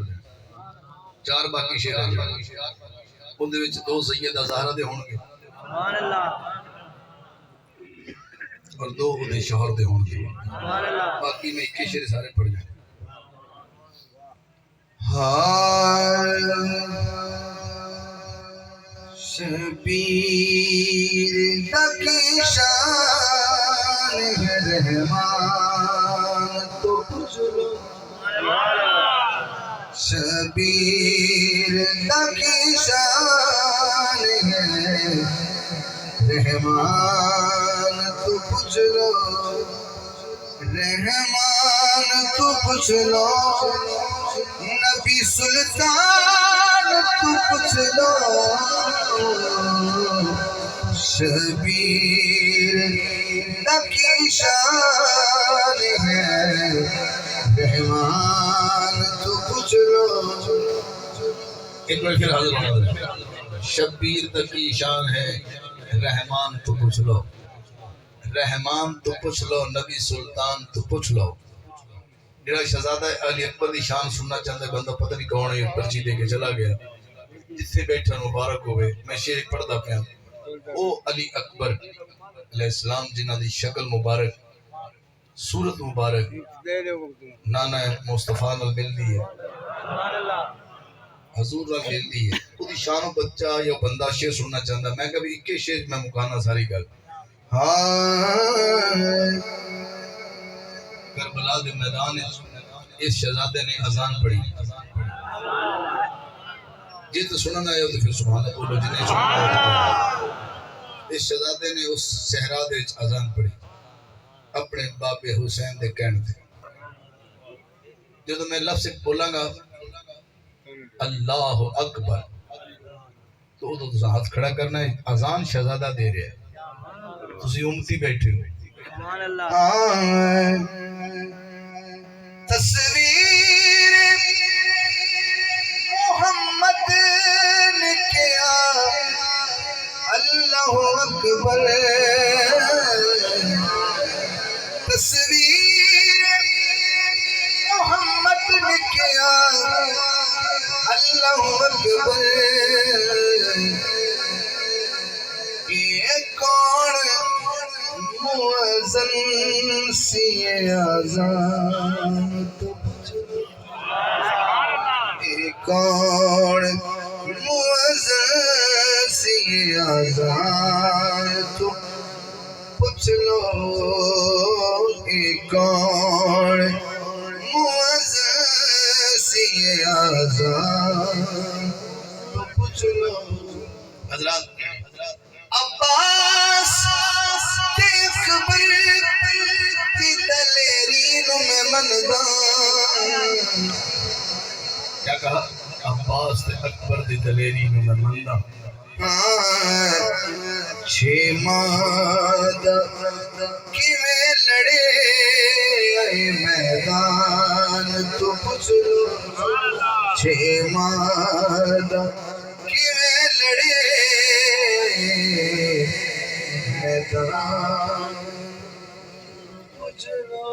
جائیں چار باقی شیر ہیں ان دے وچ دو سیدہ زہرا دے ہون گے سبحان اللہ اور دو دے شوہر دے ہون گے سبحان اللہ باقی میں 21 شیر سارے پڑھ جائیں ہائے شبیر کی شان ہے رحمان تو کچھ لو شبیر کی شان ہے رحمان تو کچھ لو رحمان تو کچھ لو نبی سلطان تو کچھ لو شبیر کی شان ہے رحمان تو کچھ لو ایک بار پھر حاضر ہونا شبیر کی شان ہے رحمان تو پوچھ لو رحمان تو پوچھ لو نبی سلطان تو پوچھ لو جڑا شہزادہ علی اکبر دی شان سننا چاہتا ہے بندہ پتہ نہیں کون ہے پرچی دے کے چلا گیا جتھے بیٹھا مبارک ہوئے میں شعر پڑھدا پیا او علی اکبر علیہ السلام جنہاں دی شکل مبارک صورت مبارک نانا مصطفیٰ نال ملدی ہے حضور نال ملدی ہے او دی شان و بچہ یا بندہ شعر سننا چاہتا ہے میں کبھی ایک شعر میں مکانا ساری گل کربلا دے میدان اس شہزادے نے اذان پڑھی جی تو سننا ہے تو پھر سبحان اللہ بولو جنہیں سننا ہے اس شہزادے نے اس صحرا دے اذان پڑھی اپنے باب حسین دے کہن تے جب میں لفظ بولاں گا اللہ اکبر تو ادو تساں ہاتھ کھڑا کرنا ہے اذان شہزادہ دے رہے ہیں تسی امتی بیٹھے ہو سبحان اللہ تصویر محمد نے کیا اللہ اکبر تصویر محمد نے کیا اللہ اکبر یہ کون مؤذن سی آزان تو یہ کون مؤذن سی آزان تو پوچھ لو یہ کون مؤذن سی آزان تو پوچھ لو حضرات عباس تے اکبر تی دلیری نو میں مندان کیا کہا عباس تے اکبر تی دلیری نو میں مندان چھ مادہ کیویں لڑے اے میدان تو پوچھ لو چھ مادہ کیویں لڑے میدان پوچھ لو